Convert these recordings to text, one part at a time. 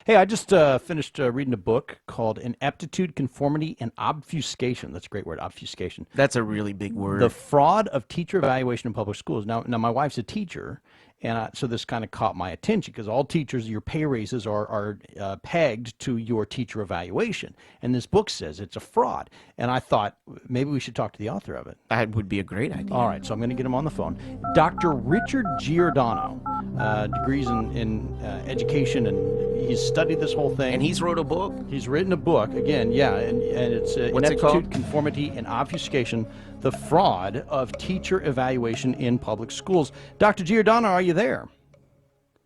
Hey, I just finished reading a book called Ineptitude, Conformity, and Obfuscation. That's a great word, obfuscation. That's a really big The word. fraud of teacher evaluation in public schools. Now my wife's a teacher, and so this kind of caught my attention because all teachers, your pay raises are pegged to your teacher evaluation. And this book says it's a fraud. And I thought maybe we should talk to the author of it. That would be a great All idea. right, so I'm going to get him on the phone. Dr. Richard Giordano, degrees in education, and he's studied this whole And thing. he's wrote a book. He's written a book, again, yeah, and it's What's it Ineptitude, called? Conformity, and Obfuscation, the Fraud of Teacher Evaluation in Public Schools. Dr. Giordano, are you there?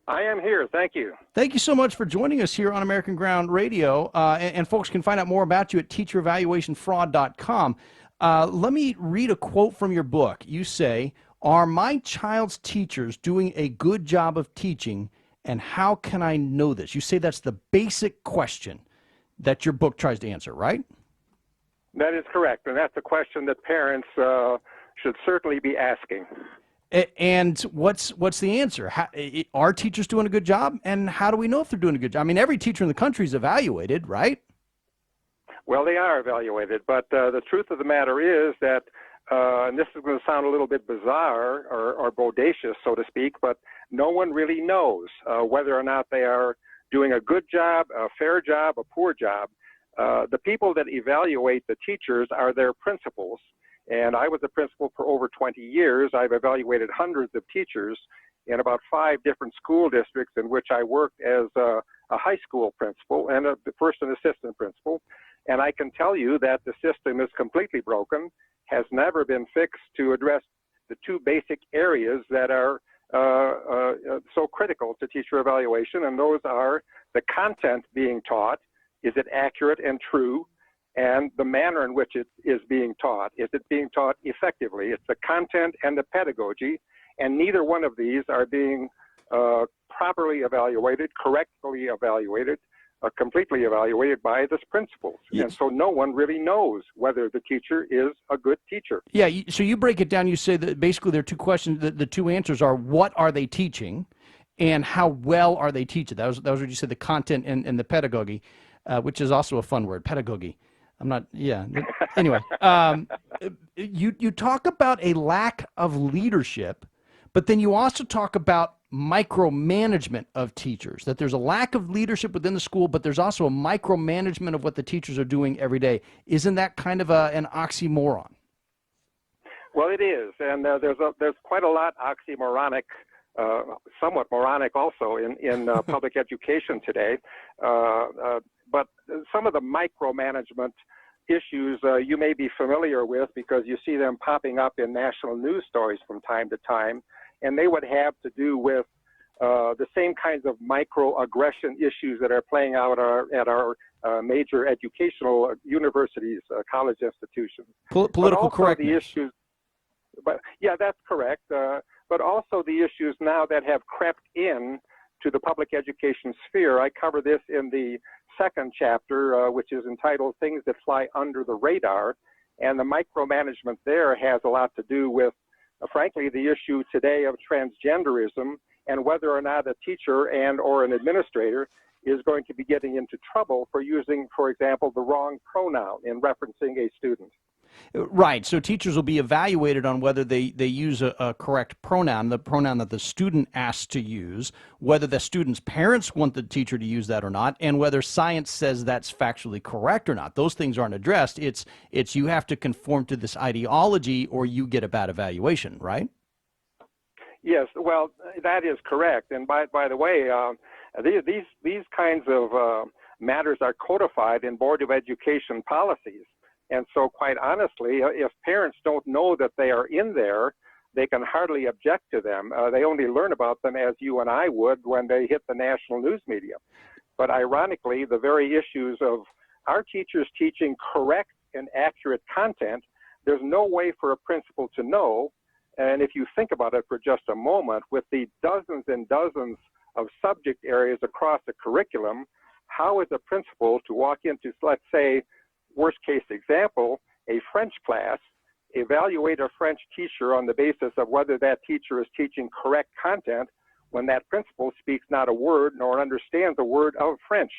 I am here. Thank you. Thank you so much for joining us here on American Ground Radio. And folks can find out more about you at teacherevaluationfraud.com. Let me read a quote from your book. You say, "Are my child's teachers doing a good job of teaching, and how can I know this?" You say that's the basic question that your book tries to answer, right? That is correct. And that's a question that parents should certainly be asking. And what's the answer? Are teachers doing a good job? And how do we know if they're doing a good job? I mean, every teacher in the country is evaluated, right? Well, they are evaluated, but the truth of the matter is that, and this is going to sound a little bit bizarre or bodacious, so to speak, but no one really knows whether or not they are doing a good job, a fair job, a poor job. The people that evaluate the teachers are their principals. And I was a principal for over 20 years. I've evaluated hundreds of teachers in about 5 different school districts in which I worked as a high school principal and first an assistant principal. And I can tell you that the system is completely broken, has never been fixed to address the 2 basic areas that are so critical to teacher evaluation. And those are the content being taught. Is it accurate and true? And the manner in which it is being taught. Is it being taught effectively? It's the content and the pedagogy, and neither one of these are being properly evaluated, correctly evaluated, completely evaluated by the principals. Yes. And so no one really knows whether the teacher is a good teacher. Yeah, so you break it down. You say that basically there are 2 questions. The 2 answers are, what are they teaching, and how well are they teaching? That was what you said, the content and the pedagogy, which is also a fun word, pedagogy. I'm not, yeah. Anyway, you talk about a lack of leadership, but then you also talk about micromanagement of teachers, that there's a lack of leadership within the school, but there's also a micromanagement of what the teachers are doing every day. Isn't that kind of an oxymoron? Well, it is, and there's quite a lot oxymoronic, somewhat moronic also in public education today. But some of the micromanagement issues you may be familiar with because you see them popping up in national news stories from time to time, and they would have to do with the same kinds of microaggression issues that are playing out at our major educational universities, college institutions. Political correctness. The issues, but yeah, that's correct. But also the issues now that have crept in to the public education sphere. I cover this in the 2nd chapter, which is entitled Things That Fly Under the Radar. And the micromanagement there has a lot to do with, frankly, the issue today of transgenderism and whether or not a teacher and or an administrator is going to be getting into trouble for using, for example, the wrong pronoun in referencing a student. Right. So teachers will be evaluated on whether they use a correct pronoun, the pronoun that the student asks to use, whether the student's parents want the teacher to use that or not, and whether science says that's factually correct or not. Those things aren't addressed. It's you have to conform to this ideology or you get a bad evaluation, right? Yes, well, that is correct. And by the way, these kinds of matters are codified in Board of Education policies. And so quite honestly, if parents don't know that they are in there, they can hardly object to them. They only learn about them as you and I would when they hit the national news media. But ironically, the very issues of our teachers teaching correct and accurate content, there's no way for a principal to know. And if you think about it for just a moment, with the dozens and dozens of subject areas across the curriculum, how is a principal to walk into, let's say, worst case example, a French class, evaluate a French teacher on the basis of whether that teacher is teaching correct content when that principal speaks not a word nor understands a word of French.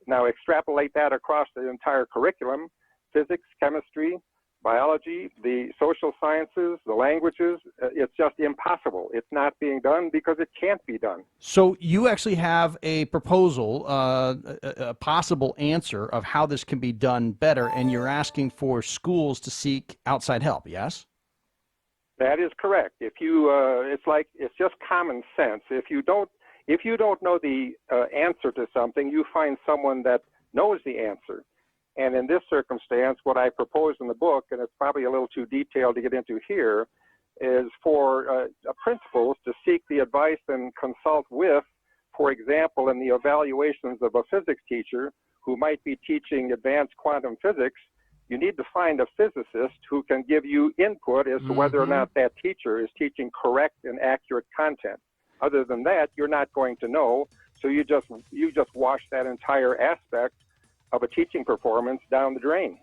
Now extrapolate that across the entire curriculum: physics, chemistry, biology, the social sciences, the languages. It's just impossible. It's not being done because it can't be done. So you actually have a proposal, a possible answer of how this can be done better, and you're asking for schools to seek outside help, yes? That is correct. If you, it's just common sense. If you don't know the answer to something, you find someone that knows the answer. And in this circumstance, what I propose in the book, and it's probably a little too detailed to get into here, is for principals to seek the advice and consult with, for example, in the evaluations of a physics teacher who might be teaching advanced quantum physics. You need to find a physicist who can give you input as to whether or not that teacher is teaching correct and accurate content. Other than that, you're not going to know. So you just wash that entire aspect of a teaching performance down the drain.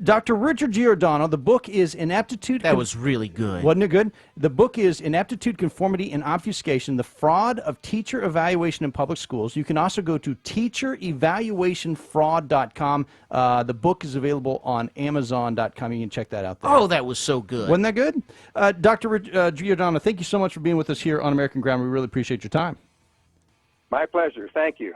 Dr. Richard Giordano, the book is Ineptitude. That was really good. Wasn't it good? The book is Ineptitude, Conformity, and Obfuscation, the Fraud of Teacher Evaluation in Public Schools. You can also go to teacherevaluationfraud.com. The book is available on Amazon.com. You can check that out there. Oh, that was so good. Wasn't that good? Dr. Giordano, thank you so much for being with us here on American Ground. We really appreciate your time. My pleasure. Thank you.